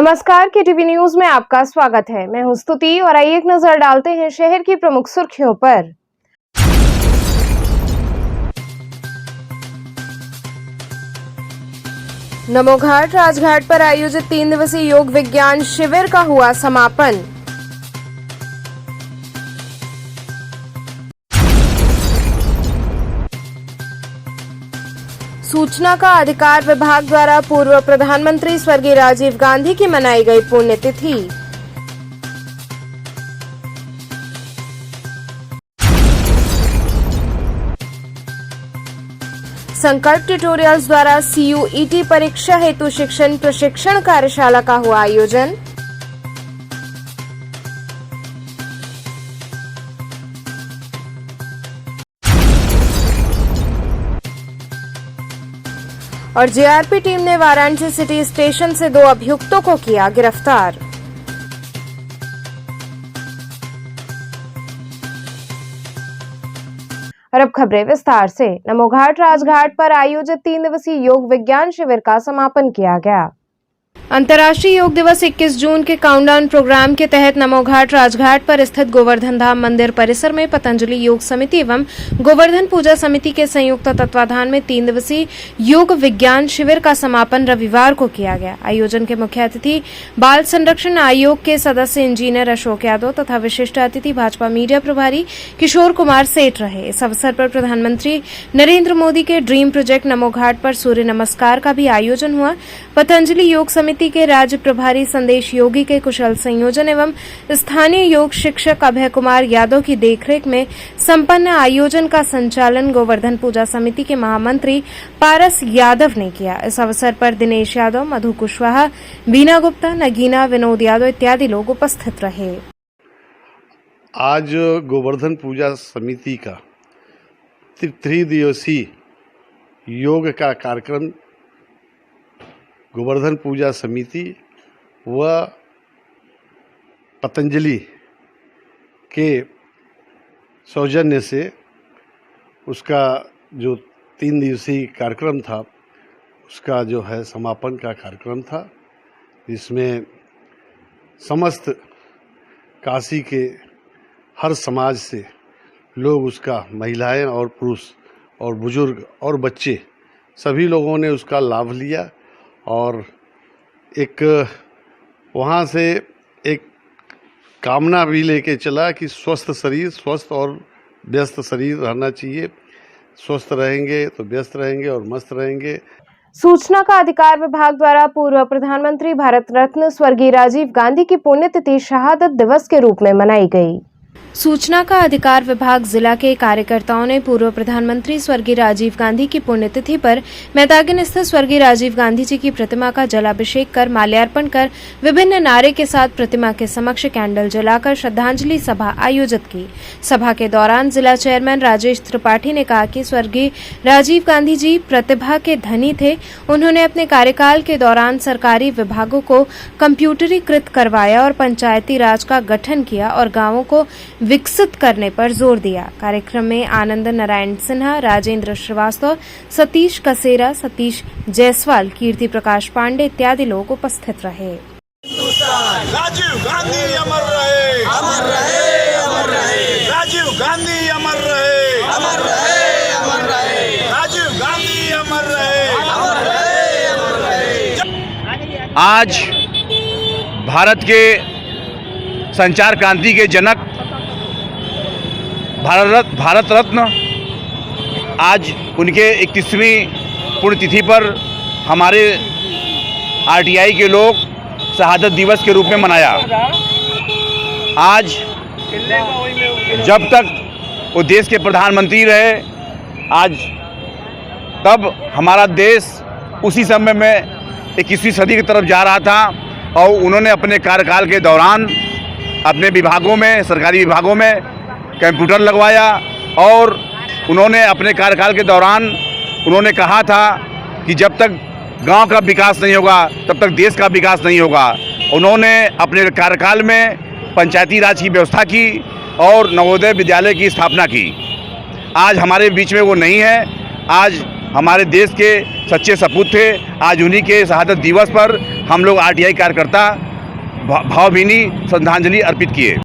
नमस्कार, KTV news में आपका स्वागत है। मैं हूं स्तुति और आइए एक नजर डालते हैं शहर की प्रमुख सुर्खियों पर। नमो घाट राजघाट पर आयोजित 3 दिवसीय योग विज्ञान शिविर का हुआ समापन। सूचना का अधिकार विभाग द्वारा पूर्व प्रधानमंत्री स्वर्गीय राजीव गांधी की मनाई गई पुण्यतिथि। संकल्प ट्यूटोरियल्स द्वारा CUET परीक्षा हेतु शिक्षण प्रशिक्षण कार्यशाला का हुआ आयोजन। और JRP टीम ने वाराणसी सिटी स्टेशन से 2 अभियुक्तों को किया गिरफ्तार। और अब खबरें विस्तार से। नमो घाट राजघाट पर आयोजित 3 दिवसीय योग विज्ञान शिविर का समापन किया गया। अंतर्राष्ट्रीय योग दिवस 21 जून के काउंटडाउन प्रोग्राम के तहत नमो घाट राजघाट पर स्थित गोवर्धन धाम मंदिर परिसर में पतंजलि योग समिति एवं गोवर्धन पूजा समिति के संयुक्त तत्वाधान में 3 दिवसीय योग विज्ञान शिविर का समापन रविवार को किया गया। आयोजन के मुख्य अतिथि बाल संरक्षण आयोग के सदस्य इंजीनियर अशोक यादव तथा विशिष्ट अतिथि भाजपा मीडिया प्रभारी किशोर कुमार सेठ रहे। इस अवसर पर प्रधानमंत्री नरेंद्र मोदी के ड्रीम प्रोजेक्ट नमो घाट पर सूर्य नमस्कार का भी आयोजन हुआ। पतंजलि योग समिति के राज्य प्रभारी संदेश योगी के कुशल संयोजन एवं स्थानीय योग शिक्षक अभय कुमार यादव की देखरेख में संपन्न आयोजन का संचालन गोवर्धन पूजा समिति के महामंत्री पारस यादव ने किया। इस अवसर पर दिनेश यादव, मधु कुशवाहा, बीना गुप्ता, नगीना, विनोद यादव इत्यादि लोग उपस्थित रहे। आज गोवर्धन पूजा समिति का 3 दिवसीय योग का कार्यक्रम गोवर्धन पूजा समिति व पतंजलि के सौजन्य से उसका जो 3 दिवसीय कार्यक्रम था उसका जो है समापन का कार्यक्रम था, जिसमें समस्त काशी के हर समाज से लोग उसका महिलाएं और पुरुष और बुजुर्ग और बच्चे सभी लोगों ने उसका लाभ लिया। और एक वहाँ से एक कामना भी लेके चला कि स्वस्थ शरीर, स्वस्थ और व्यस्त शरीर रहना चाहिए। स्वस्थ रहेंगे तो व्यस्त रहेंगे और मस्त रहेंगे। सूचना का अधिकार विभाग द्वारा पूर्व प्रधानमंत्री भारत रत्न स्वर्गीय राजीव गांधी की पुण्यतिथि शहादत दिवस के रूप में मनाई गई। सूचना का अधिकार विभाग जिला के कार्यकर्ताओं ने पूर्व प्रधानमंत्री स्वर्गीय राजीव गांधी की पुण्यतिथि पर मैदागिन स्थित स्वर्गीय राजीव गांधी जी की प्रतिमा का जलाभिषेक कर माल्यार्पण कर विभिन्न नारे के साथ प्रतिमा के समक्ष कैंडल जलाकर श्रद्धांजलि सभा आयोजित की। सभा के दौरान जिला चेयरमैन राजेश त्रिपाठी ने कहा कि स्वर्गीय राजीव गांधी जी प्रतिभा के धनी थे। उन्होंने अपने कार्यकाल के दौरान सरकारी विभागों को कंप्यूटरीकृत करवाया और पंचायती राज का गठन किया और गाँवों को विकसित करने पर जोर दिया। कार्यक्रम में आनंद नारायण सिन्हा, राजेंद्र श्रीवास्तव, सतीश कसेरा, सतीश जायसवाल, कीर्ति प्रकाश पांडे इत्यादि लोग उपस्थित रहे। राजीव गांधी अमर रहे, अमर रहे, अमर रहे। राजीव गांधी अमर रहे, अमर रहे, अमर रहे। राजीव गांधी अमर रहे, अमर रहे, अमर रहे। आज भारत के संचार क्रांति के जनक भारत रत्न आज उनके 31वीं पुण्यतिथि पर हमारे RTI के लोग शहादत दिवस के रूप में मनाया। आज जब तक वो देश के प्रधानमंत्री रहे, आज तब हमारा देश उसी समय में 21वीं सदी की तरफ जा रहा था और उन्होंने अपने कार्यकाल के दौरान अपने विभागों में, सरकारी विभागों में कंप्यूटर लगवाया और उन्होंने अपने कार्यकाल के दौरान उन्होंने कहा था कि जब तक गांव का विकास नहीं होगा तब तक देश का विकास नहीं होगा। उन्होंने अपने कार्यकाल में पंचायती राज की व्यवस्था की और नवोदय विद्यालय की स्थापना की। आज हमारे बीच में वो नहीं है। आज हमारे देश के सच्चे सपूत थे। आज उन्हीं के शहादत दिवस पर हम लोग आरटीआई कार्यकर्ता भावभीनी श्रद्धांजलि अर्पित किए।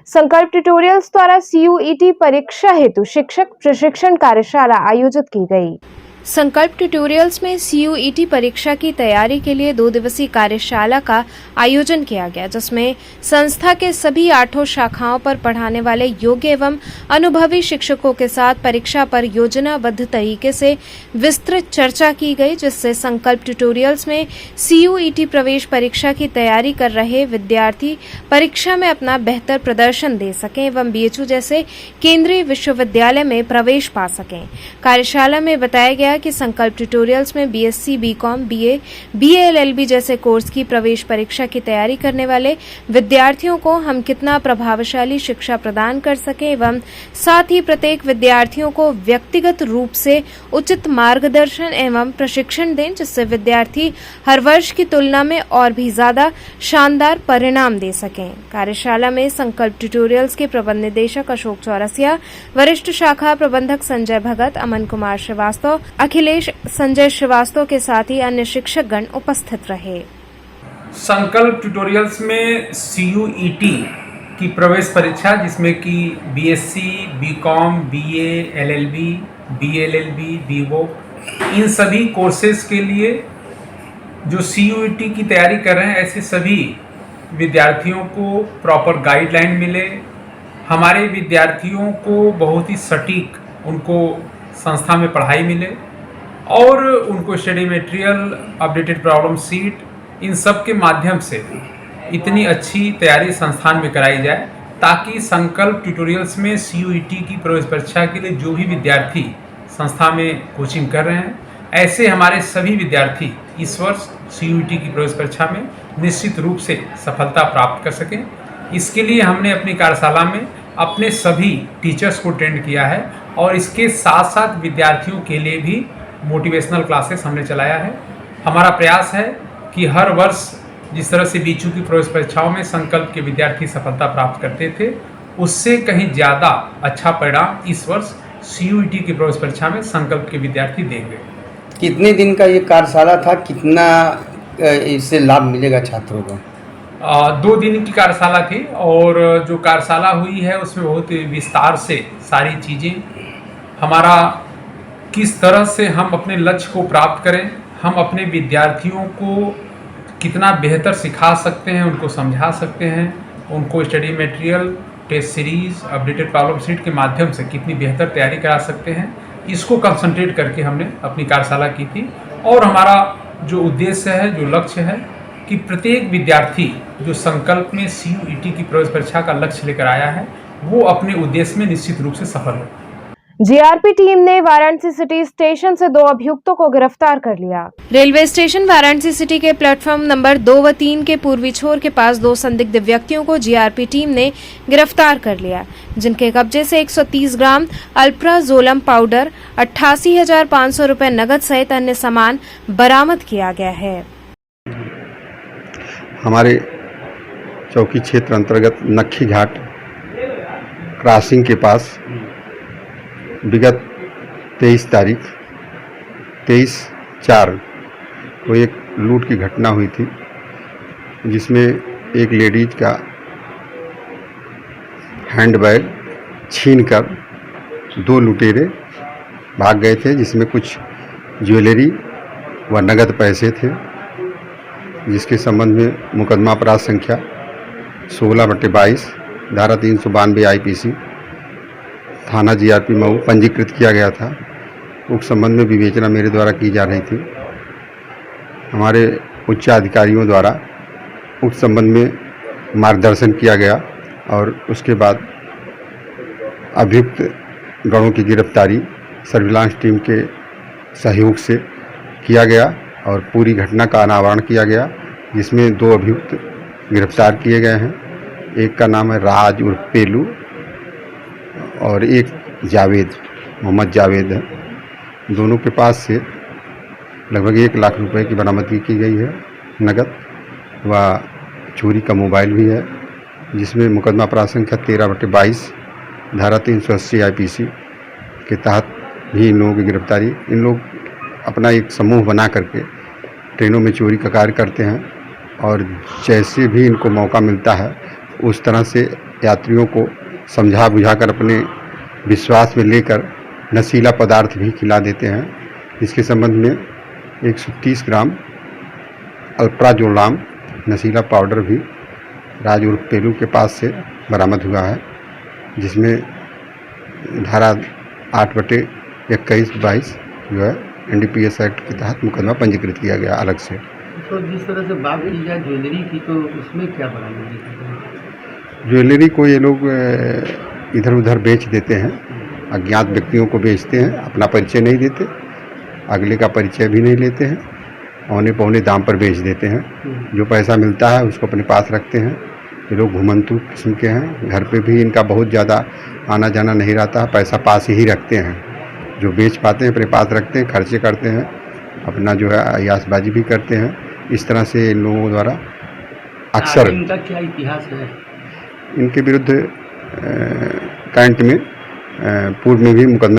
संकल्प ट्यूटोरियल्स द्वारा CUET परीक्षा हेतु शिक्षक प्रशिक्षण कार्यशाला आयोजित की गई। संकल्प ट्यूटोरियल्स में CUET परीक्षा की तैयारी के लिए 2 दिवसीय कार्यशाला का आयोजन किया गया, जिसमें संस्था के सभी 8 शाखाओं पर पढ़ाने वाले योग्य एवं अनुभवी शिक्षकों के साथ परीक्षा पर योजनाबद्ध तरीके से विस्तृत चर्चा की गई, जिससे संकल्प ट्यूटोरियल्स में CUET प्रवेश परीक्षा की तैयारी कर रहे विद्यार्थी परीक्षा में अपना बेहतर प्रदर्शन दे सकें एवं BHU जैसे केंद्रीय विश्वविद्यालय में प्रवेश पा सकें। कार्यशाला में बताया गया कि संकल्प ट्यूटोरियल्स में BSc, BCom, BA, BA LLB जैसे कोर्स की प्रवेश परीक्षा की तैयारी करने वाले विद्यार्थियों को हम कितना प्रभावशाली शिक्षा प्रदान कर सकें एवं साथ ही प्रत्येक विद्यार्थियों को व्यक्तिगत रूप से उचित मार्गदर्शन एवं प्रशिक्षण दें, जिससे विद्यार्थी हर वर्ष की तुलना में और भी ज्यादा शानदार परिणाम दे सकें। कार्यशाला में संकल्प ट्यूटोरियल्स के प्रबंध निदेशक अशोक चौरसिया, वरिष्ठ शाखा प्रबंधक संजय भगत, अमन कुमार श्रीवास्तव, अखिलेश संजय श्रीवास्तव के साथ ही अन्य शिक्षकगण उपस्थित रहे। संकल्प ट्यूटोरियल्स में CUET की प्रवेश परीक्षा, जिसमें कि BSc, BCom, BA, LLB, BLLB, BVoc इन सभी कोर्सेज के लिए जो CUET की तैयारी कर रहे हैं, ऐसे सभी विद्यार्थियों को प्रॉपर गाइडलाइन मिले, हमारे विद्यार्थियों को बहुत ही सटीक उनको संस्था में पढ़ाई मिले और उनको study material, updated problem sheet, इन सब के माध्यम से इतनी अच्छी तैयारी संस्थान में कराई जाए ताकि संकल्प ट्यूटोरियल्स में CUET की प्रवेश परीक्षा के लिए जो भी विद्यार्थी संस्था में कोचिंग कर रहे हैं, ऐसे हमारे सभी विद्यार्थी इस वर्ष CUET की प्रवेश परीक्षा में निश्चित रूप से सफलता प्राप्त कर सकें। इसके लिए हमने अपनी कार्यशाला में अपने सभी टीचर्स को ट्रेंड किया है और इसके साथ साथ विद्यार्थियों के लिए भी मोटिवेशनल क्लासेस हमने चलाया है। हमारा प्रयास है कि हर वर्ष जिस तरह से BHU की प्रवेश परीक्षाओं में संकल्प के विद्यार्थी सफलता प्राप्त करते थे, उससे कहीं ज़्यादा अच्छा परिणाम इस वर्ष CUET की प्रवेश परीक्षा में संकल्प के विद्यार्थी देंगे। कितने दिन का ये कार्यशाला था, कितना इससे लाभ मिलेगा छात्रों को? 2 दिन की कार्यशाला थी और जो कार्यशाला हुई है उसमें बहुत विस्तार से सारी चीज़ें, हमारा किस तरह से हम अपने लक्ष्य को प्राप्त करें, हम अपने विद्यार्थियों को कितना बेहतर सिखा सकते हैं, उनको समझा सकते हैं, उनको study material, test series, updated problem sheet के माध्यम से कितनी बेहतर तैयारी करा सकते हैं, इसको कंसंट्रेट करके हमने अपनी कार्यशाला की थी। और हमारा जो उद्देश्य है, जो लक्ष्य है कि प्रत्येक विद्यार्थी जो संकल्प में CUET की प्रवेश परीक्षा का लक्ष्य लेकर आया है, वो अपने उद्देश्य में निश्चित रूप से सफल हो। GRP टीम ने वाराणसी सिटी स्टेशन से 2 अभियुक्तों को गिरफ्तार कर लिया। रेलवे स्टेशन वाराणसी सिटी के प्लेटफॉर्म नंबर 2 व 3 के पूर्वी छोर के पास 2 संदिग्ध व्यक्तियों को GRP टीम ने गिरफ्तार कर लिया, जिनके कब्जे से 130 ग्राम अल्प्राजोलम पाउडर, 88,500 रुपए नगद सहित अन्य सामान बरामद किया गया है। हमारे चौकी क्षेत्र अंतर्गत नक्खी घाट क्रॉसिंग के पास विगत 23 तारीख 23/4 को एक लूट की घटना हुई थी, जिसमें एक लेडीज का हैंडबैग छीनकर 2 लुटेरे भाग गए थे, जिसमें कुछ ज्वेलरी व नगद पैसे थे, जिसके संबंध में मुकदमा अपराध संख्या 16/22 धारा 392 IPC थाना GRP मऊ पंजीकृत किया गया था। उक्त संबंध में विवेचना मेरे द्वारा की जा रही थी। हमारे उच्च अधिकारियों द्वारा उक्त संबंध में मार्गदर्शन किया गया और उसके बाद अभियुक्त गणों की गिरफ्तारी सर्विलांस टीम के सहयोग से किया गया और पूरी घटना का अनावरण किया गया, जिसमें 2 अभियुक्त गिरफ्तार किए गए हैं। एक का नाम है राज उर्फ पेलू और एक जावेद, मोहम्मद जावेद है। दोनों के पास से लगभग 1 लाख रुपए की बरामदगी की गई है नगद व चोरी का मोबाइल भी है, जिसमें मुकदमा अपराध संख्या 13/22 धारा 380 IPC के तहत भी इन लोगों की गिरफ्तारी। इन लोग अपना एक समूह बना करके ट्रेनों में चोरी का कार्य करते हैं और जैसे भी इनको मौका मिलता है उस तरह से यात्रियों को समझा बुझाकर अपने विश्वास में लेकर नशीला पदार्थ भी खिला देते हैं। इसके संबंध में 130 ग्राम अल्प्राजोलाम नशीला पाउडर भी राज उर्फ पेलू के पास से बरामद हुआ है, जिसमें धारा 8/21-22 जो है NDPS एक्ट के तहत मुकदमा पंजीकृत किया गया अलग से। तो जिस तरह से बात की जाए ज्वेलरी की, तो उसमें क्या बरामदगी की? ज्वेलरी को ये लोग इधर उधर बेच देते हैं, अज्ञात व्यक्तियों को बेचते हैं, अपना परिचय नहीं देते, अगले का परिचय भी नहीं लेते हैं, औने पौने दाम पर बेच देते हैं। जो पैसा मिलता है उसको अपने पास रखते हैं। ये लोग घुमंतू किस्म के हैं, घर पे भी इनका बहुत ज़्यादा आना जाना नहीं रहता, पैसा पास ही रखते हैं। जो बेच पाते हैं अपने पास रखते हैं, खर्चे करते हैं, अपना जो है अयासबाजी भी करते हैं। इस तरह से इन लोगों द्वारा अक्सर इनका क्या इतिहास है? इनके विरुद्ध कैंट में पूर्व में भी मुकदमा।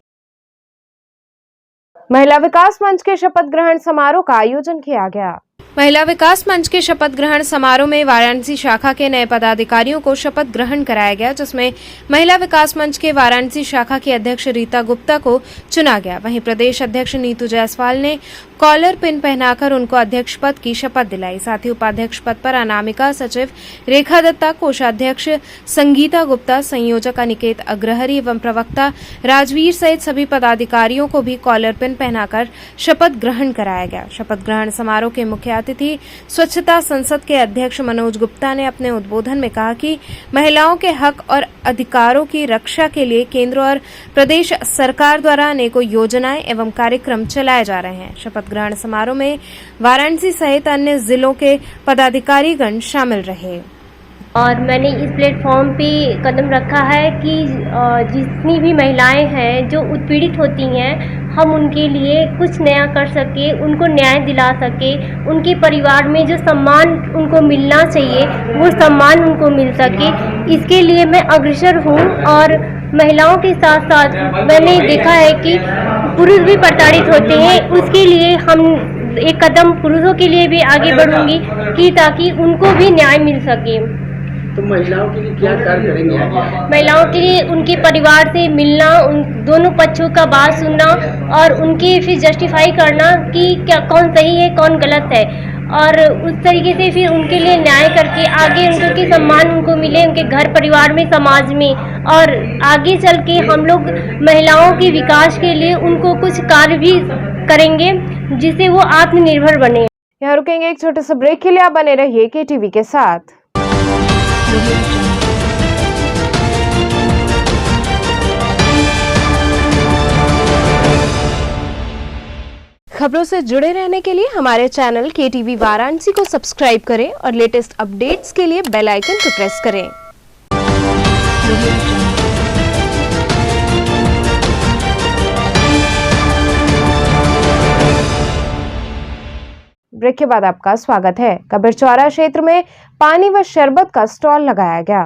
महिला विकास मंच के शपथ ग्रहण समारोह का आयोजन किया गया। महिला विकास मंच के शपथ ग्रहण समारोह में वाराणसी शाखा के नए पदाधिकारियों को शपथ ग्रहण कराया गया, जिसमें महिला विकास मंच के वाराणसी शाखा की अध्यक्ष रीता गुप्ता को चुना गया। वहीं प्रदेश अध्यक्ष नीतू जायसवाल ने कॉलर पिन पहनाकर उनको अध्यक्ष पद की शपथ दिलाई। साथ ही उपाध्यक्ष पद पर अनामिका, सचिव रेखा दत्ता, कोषाध्यक्ष संगीता गुप्ता, संयोजक अनिकेत अग्रहरी एवं प्रवक्ता राजवीर सहित सभी पदाधिकारियों को भी कॉलर पिन पहनाकर शपथ ग्रहण कराया गया। शपथ ग्रहण समारोह के मुख्य अतिथि स्वच्छता संसद के अध्यक्ष मनोज गुप्ता ने अपने उद्बोधन में कहा कि महिलाओं के हक और अधिकारों की रक्षा के लिए केंद्र और प्रदेश सरकार द्वारा अनेकों योजनाएं एवं कार्यक्रम चलाए जा रहे हैं। शपथ ग्रहण समारोह में वाराणसी सहित अन्य जिलों के पदाधिकारीगण शामिल रहे। और मैंने इस प्लेटफॉर्म पे कदम रखा है कि जितनी भी महिलाएं हैं जो उत्पीड़ित होती हैं, हम उनके लिए कुछ नया कर सके, उनको न्याय दिला सके, उनके परिवार में जो सम्मान उनको मिलना चाहिए वो सम्मान उनको मिल सके, इसके लिए मैं अग्रसर हूँ। और महिलाओं के साथ साथ मैंने देखा है कि पुरुष भी प्रताड़ित होते हैं, उसके लिए हम एक कदम पुरुषों के लिए भी आगे बढ़ूंगी कि ताकि उनको भी न्याय मिल सके। तो महिलाओं के लिए क्या कार्य करेंगे आगे? महिलाओं के लिए उनके परिवार से मिलना, उन दोनों पक्षों का बात सुनना और उनके फिर जस्टिफाई करना कि क्या कौन सही है कौन गलत है, और उस तरीके से फिर उनके लिए न्याय करके आगे उनके सम्मान उनको मिले, उनके घर परिवार में, समाज में, और आगे चल के हम लोग महिलाओं के विकास के लिए उनको कुछ कार्य भी करेंगे जिससे वो आत्मनिर्भर बने। यहाँ रुकेंगे एक छोटे से ब्रेक के लिए, आप बने रहिए KTV के साथ। खबरों से जुड़े रहने के लिए हमारे चैनल KTV वाराणसी को सब्सक्राइब करें और लेटेस्ट अपडेट्स के लिए बेल आइकन को प्रेस करें। ब्रेक के बाद आपका स्वागत है। कबीरचौरा क्षेत्र में पानी व शरबत का स्टॉल लगाया गया।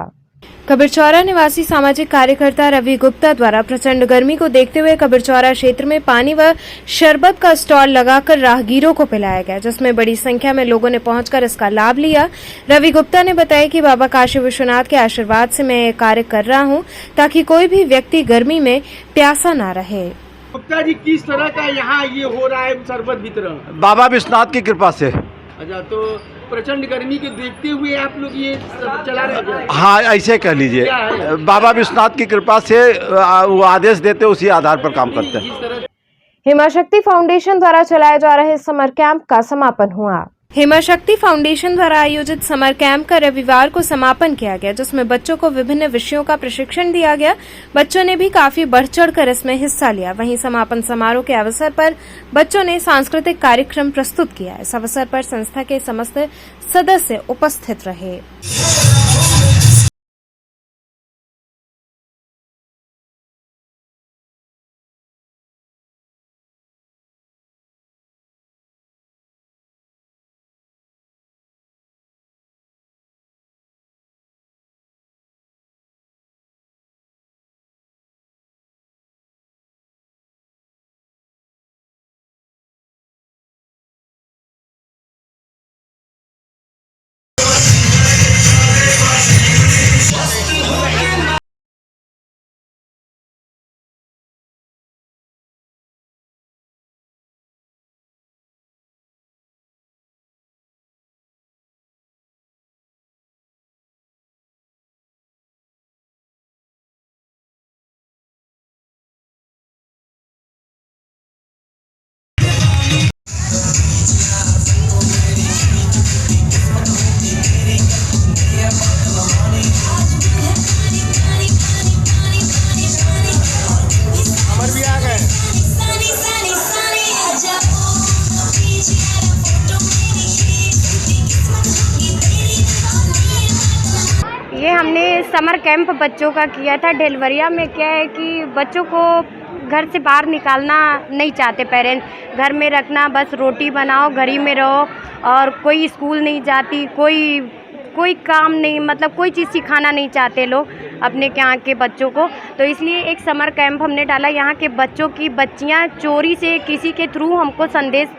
कबीरचौरा निवासी सामाजिक कार्यकर्ता रवि गुप्ता द्वारा प्रचंड गर्मी को देखते हुए कबीरचौरा क्षेत्र में पानी व शरबत का स्टॉल लगाकर राहगीरों को पिलाया गया, जिसमें बड़ी संख्या में लोगों ने पहुंचकर इसका लाभ लिया। रवि गुप्ता ने बताया कि बाबा काशी विश्वनाथ के आशीर्वाद से मैं ये कार्य कर रहा हूं ताकि कोई भी व्यक्ति गर्मी में प्यासा न रहे। गुप्ता जी, किस तरह का यहाँ ये हो रहा है शरबत वितरण? बाबा विश्वनाथ की कृपा से। अच्छा, तो प्रचंड गर्मी के देखते हुए आप लोग ये सब चला रहे हैं? हाँ, ऐसे कह लीजिए, बाबा विश्वनाथ की कृपा से वो आदेश देते उसी आधार पर काम करते हैं। हेमा शक्ति फाउंडेशन द्वारा चलाए जा रहे समर कैंप का समापन हुआ। हेमा शक्ति फाउंडेशन द्वारा आयोजित समर कैंप का रविवार को समापन किया गया, जिसमें बच्चों को विभिन्न विषयों का प्रशिक्षण दिया गया। बच्चों ने भी काफी बढ़ चढ़कर इसमें हिस्सा लिया। वहीं समापन समारोह के अवसर पर बच्चों ने सांस्कृतिक कार्यक्रम प्रस्तुत किया। इस अवसर पर संस्था के समस्त सदस्य उपस्थित रहे। ये हमने समर कैंप बच्चों का किया था ढेलवरिया में। क्या है कि बच्चों को घर से बाहर निकालना नहीं चाहते पेरेंट्स, घर में रखना, बस रोटी बनाओ, घर ही में रहो, और कोई स्कूल नहीं जाती, कोई काम नहीं, मतलब कोई चीज़ सिखाना नहीं चाहते लोग अपने के यहाँ के बच्चों को। तो इसलिए एक समर कैंप हमने डाला। यहाँ के बच्चों की बच्चियाँ चोरी से किसी के थ्रू हमको संदेश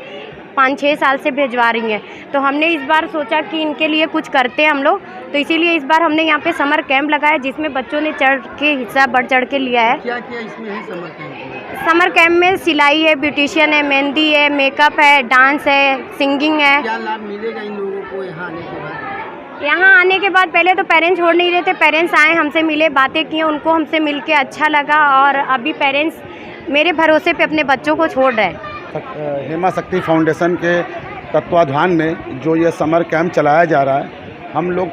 5-6 साल से भिजवा रही हैं। तो हमने इस बार सोचा कि इनके लिए कुछ करते हैं हम लोग, तो इसीलिए इस बार हमने यहाँ पे समर कैंप लगाया, जिसमें बच्चों ने चढ़ के हिस्सा बढ़ चढ़ के लिया है। क्या क्या इसमें है समर कैंप में? समर कैंप में सिलाई है, ब्यूटिशियन है, मेहंदी है, मेकअप है, डांस है, सिंगिंग है। क्या लाभ मिलेगा इन लोगों को यहाँ आने के बाद? यहाँ आने के बाद पहले तो पेरेंट्स छोड़ नहीं रहे थे, पेरेंट्स आए, हमसे मिले, बातें की, उनको हमसे मिलके अच्छा लगा, और अभी पेरेंट्स मेरे भरोसे पे अपने बच्चों को छोड़ रहे हैं। हेमा शक्ति फाउंडेशन के तत्वाधान में जो ये समर कैंप चलाया जा रहा है, हम लोग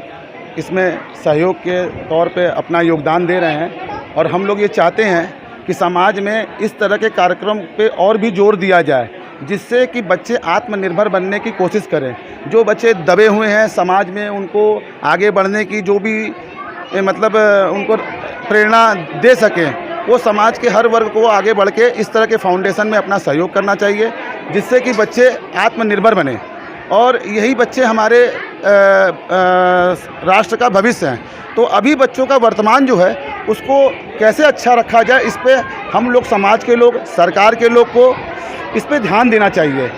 इसमें सहयोग के तौर पे अपना योगदान दे रहे हैं, और हम लोग ये चाहते हैं कि समाज में इस तरह के कार्यक्रम पे और भी जोर दिया जाए, जिससे कि बच्चे आत्मनिर्भर बनने की कोशिश करें। जो बच्चे दबे हुए हैं समाज में, उनको आगे बढ़ने की जो भी मतलब उनको प्रेरणा दे सकें, वो समाज के हर वर्ग को आगे बढ़ के इस तरह के फाउंडेशन में अपना सहयोग करना चाहिए, जिससे कि बच्चे आत्मनिर्भर बने। और यही बच्चे हमारे राष्ट्र का भविष्य हैं। तो अभी बच्चों का वर्तमान जो है उसको कैसे अच्छा रखा जाए, इस पे हम लोग, समाज के लोग, सरकार के लोग को इस पे ध्यान देना चाहिए।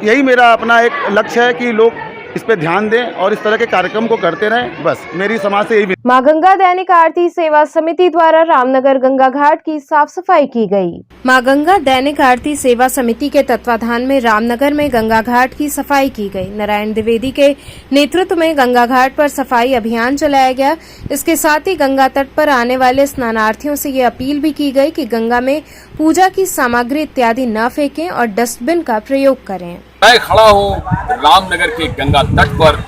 यही मेरा अपना एक लक्ष्य है कि लोग इस पे ध्यान दें और इस तरह के कार्यक्रम को करते रहें। बस मेरी समाज से यही। मां गंगा दैनिक आरती सेवा समिति द्वारा रामनगर गंगा घाट की साफ सफाई की गई। मां गंगा दैनिक आरती सेवा समिति के तत्वाधान में रामनगर में गंगा घाट की सफाई की गई। नारायण द्विवेदी के नेतृत्व में गंगा घाट पर सफाई अभियान चलाया गया। इसके साथ ही गंगा तट पर आने वाले स्नानार्थियों से ये अपील भी की गई कि गंगा में पूजा की सामग्री इत्यादि न फेंकें और डस्टबिन का प्रयोग करें। मैं खड़ा हूँ रामनगर के गंगा तट पर।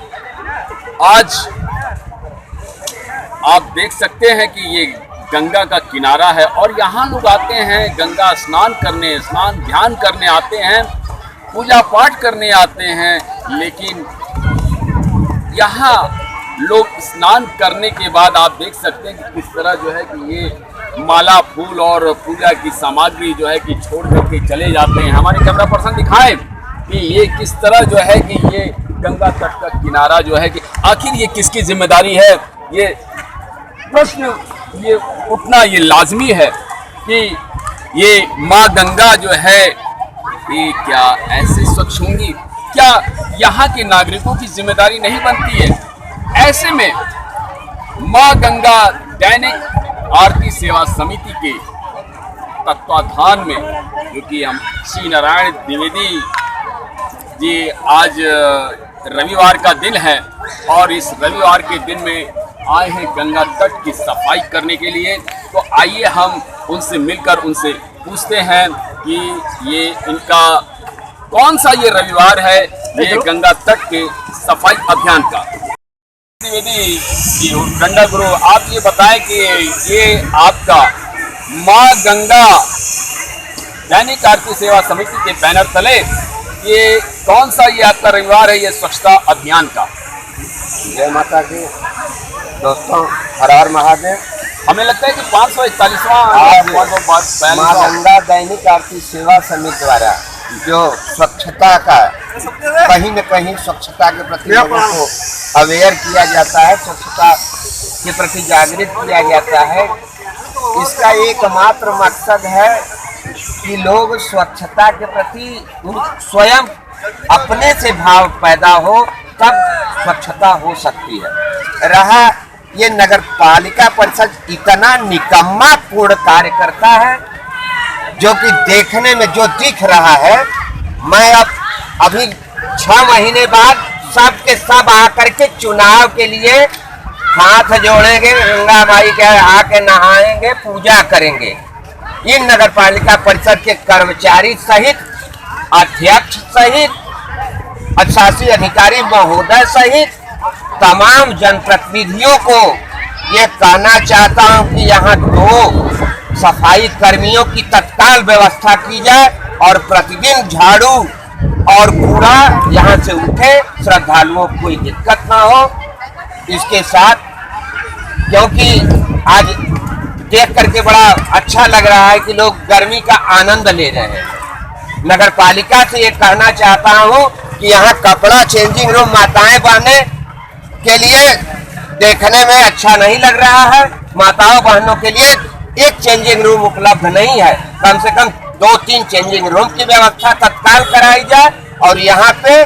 आज आप देख सकते हैं कि ये गंगा का किनारा है, और यहाँ लोग आते हैं गंगा स्नान करने, ध्यान करने आते हैं, पूजा पाठ करने आते हैं। लेकिन यहाँ लोग स्नान करने के बाद आप देख सकते हैं कि किस तरह जो है कि ये माला, फूल और पूजा की सामग्री जो है कि छोड़ करके चले जाते हैं। हमारे कैमरा पर्सन दिखाएं कि ये किस तरह जो है कि ये गंगा तट का किनारा जो है कि आखिर ये किसकी जिम्मेदारी है, ये प्रश्न ये उठना ये लाजमी है कि ये माँ गंगा जो है ये क्या ऐसे स्वच्छ होंगी? क्या यहाँ के नागरिकों की जिम्मेदारी नहीं बनती है? ऐसे में माँ गंगा दैनिक आरती सेवा समिति के तत्वाधान में, जो कि हम श्री नारायण द्विवेदी जी, आज रविवार का दिन है और इस रविवार के दिन में आए हैं गंगा तट की सफाई करने के लिए। तो आइए हम उनसे मिलकर उनसे पूछते हैं कि ये इनका कौन सा ये रविवार है ये गंगा तट के सफाई अभियान का। द्विवेदी जी, गंगा गुरु, आप ये बताएं कि ये आपका माँ गंगा दैनिक आरती सेवा समिति के बैनर तले ये कौन सा ये आपका रविवार है ये स्वच्छता अभियान का? जय माता की दोस्तों, हर हर महादेव। हमें लगता है कि 541वां माँ गंगा दैनिक आरती सेवा समिति द्वारा जो स्वच्छता का कहीं न कहीं स्वच्छता के प्रति लोगों को अवेयर किया जाता है, स्वच्छता के प्रति जागृत किया जाता है। इसका एकमात्र मकसद है कि लोग स्वच्छता के प्रति स्वयं अपने से भाव पैदा हो, तब स्वच्छता हो सकती है। रहा ये नगर पालिका परिषद इतना निकम्मा पूर्ण कार्य करता है, जो कि देखने में जो दिख रहा है, मैं अभी 6 महीने बाद सब के सब आकर के चुनाव के लिए हाथ जोड़ेंगे, गंगा माई के आके नहाएंगे, पूजा करेंगे। इन नगर पालिका परिषद के कर्मचारी सहित, अध्यक्ष सहित, शासी अधिकारी महोदय सहित तमाम जनप्रतिनिधियों को ये कहना चाहता हूं कि यहाँ 2 सफाई कर्मियों की तत्काल व्यवस्था की जाए और प्रतिदिन झाड़ू और कूड़ा यहाँ से उठे, श्रद्धालुओं को कोई दिक्कत ना हो। इसके साथ, क्योंकि आज देख करके बड़ा अच्छा लग रहा है कि लोग गर्मी का आनंद ले रहे हैं। नगर पालिका से ये कहना चाहता हूँ कि यहाँ कपड़ा चेंजिंग रूम माताएं बहने के लिए देखने में अच्छा नहीं लग रहा है। माताओं बहनों के लिए एक चेंजिंग रूम उपलब्ध नहीं है। कम से कम 2-3 चेंजिंग रूम की व्यवस्था तत्काल कराई जाए और यहाँ पे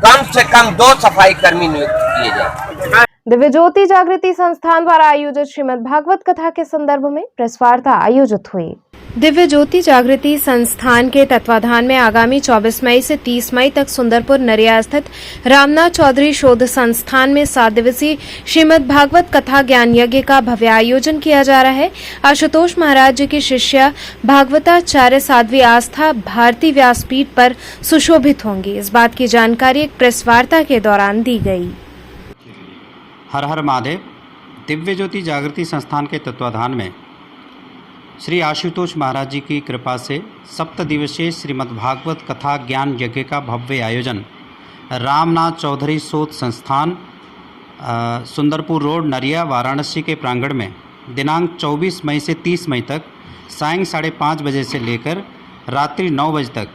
कम से कम 2 सफाई कर्मी नियुक्त किए जाए। दिव्य ज्योति जागृति संस्थान द्वारा आयोजित श्रीमद् भागवत कथा के संदर्भ में प्रेस वार्ता आयोजित हुई। दिव्य ज्योति जागृति संस्थान के तत्वाधान में आगामी 24 मई से 30 मई तक सुंदरपुर नरिया स्थित रामनाथ चौधरी शोध संस्थान में 7 दिवसीय श्रीमद् भागवत कथा ज्ञान यज्ञ का भव्य आयोजन किया जा रहा है। आशुतोष महाराज जी की शिष्या भागवताचार्य साध्वी आस्था भारती व्यासपीठ पर सुशोभित होंगी। इस बात की जानकारी एक प्रेस वार्ता के दौरान दी गई। हर हर महादेव। दिव्य ज्योति जागृति संस्थान के तत्वाधान में श्री आशुतोष महाराज जी की कृपा से 7 दिवसीय श्रीमद् भागवत कथा ज्ञान यज्ञ का भव्य आयोजन रामनाथ चौधरी शोध संस्थान सुंदरपुर रोड नरिया वाराणसी के प्रांगण में दिनांक 24 मई से 30 मई तक सायं 5:30 बजे से लेकर रात्रि 9 बजे तक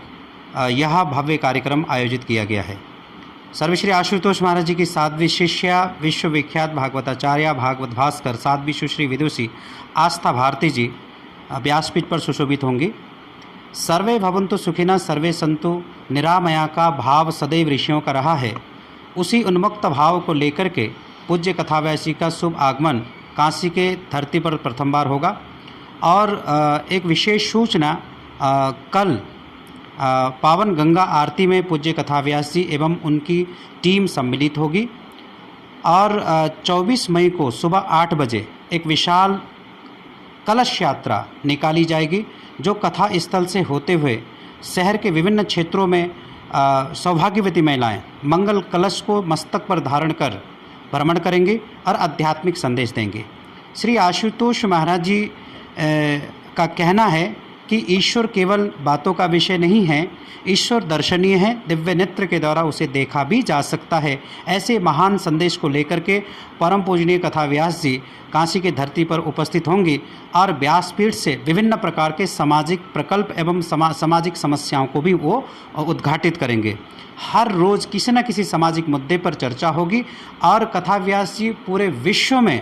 यह भव्य कार्यक्रम आयोजित किया गया है। सर्वश्री आशुतोष महाराज जी की साध्वी शिष्या विश्वविख्यात भागवताचार्य भागवत भास्कर साध्वी सुश्री विदुषी आस्था भारती जी व्यासपीठ पर सुशोभित होंगी। सर्वे भवन्तु सुखिनः सर्वे सन्तु निरामया का भाव सदैव ऋषियों का रहा है। उसी उन्मुक्त भाव को लेकर के पूज्य कथाव्यासी का शुभ आगमन काशी के धरती पर प्रथम बार होगा। और एक विशेष सूचना, कल पावन गंगा आरती में पूज्य कथाव्यासी एवं उनकी टीम सम्मिलित होगी। और 24 मई को सुबह 8 बजे एक विशाल कलश यात्रा निकाली जाएगी, जो कथा स्थल से होते हुए शहर के विभिन्न क्षेत्रों में सौभाग्यवती महिलाएं मंगल कलश को मस्तक पर धारण कर भ्रमण करेंगी और आध्यात्मिक संदेश देंगे। श्री आशुतोष महाराज जी का कहना है कि ईश्वर केवल बातों का विषय नहीं है, ईश्वर दर्शनीय है, दिव्य नेत्र के द्वारा उसे देखा भी जा सकता है। ऐसे महान संदेश को लेकर के परम पूजनीय कथा व्यास जी काशी के धरती पर उपस्थित होंगी और व्यासपीठ से विभिन्न प्रकार के सामाजिक प्रकल्प एवं सामाजिक समस्याओं को भी वो उद्घाटित करेंगे। हर रोज़ किसी न किसी सामाजिक मुद्दे पर चर्चा होगी और कथा व्यास जी पूरे विश्व में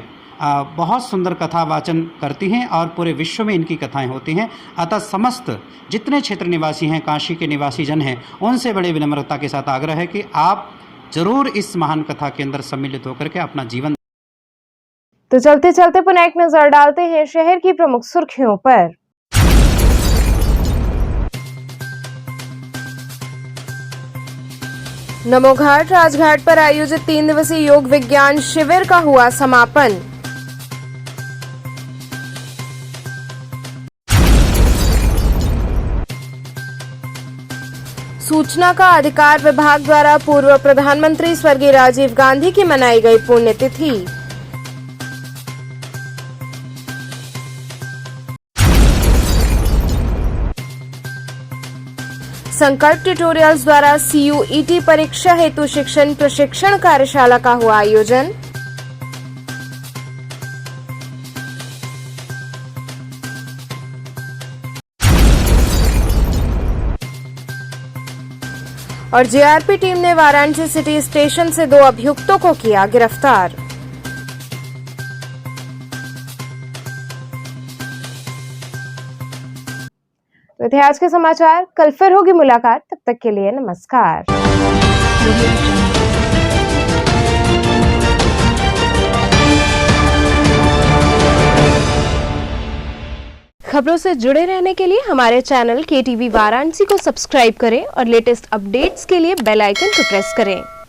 बहुत सुंदर कथा वाचन करती हैं और पूरे विश्व में इनकी कथाएं होती हैं। अतः समस्त जितने क्षेत्र निवासी हैं, काशी के निवासी जन हैं, उनसे बड़े विनम्रता के साथ आग्रह है कि आप जरूर इस महान कथा के अंदर सम्मिलित होकर के अपना जीवन। तो चलते चलते पुनः एक नजर डालते हैं शहर की प्रमुख सुर्खियों पर। नमो घाट राजघाट पर आयोजित 3 दिवसीय योग विज्ञान शिविर का हुआ समापन। सूचना का अधिकार विभाग द्वारा पूर्व प्रधानमंत्री स्वर्गीय राजीव गांधी की मनाई गई पुण्यतिथि। संकल्प ट्यूटोरियल्स द्वारा CUET परीक्षा हेतु शिक्षण प्रशिक्षण कार्यशाला का हुआ आयोजन। और JRP टीम ने वाराणसी सिटी स्टेशन से 2 अभियुक्तों को किया गिरफ्तार। तो थे आज के समाचार, कल फिर होगी मुलाकात, तब तक के लिए नमस्कार। खबरों से जुड़े रहने के लिए हमारे चैनल KTV वाराणसी को सब्सक्राइब करें और लेटेस्ट अपडेट्स के लिए बेल आइकन को प्रेस करें।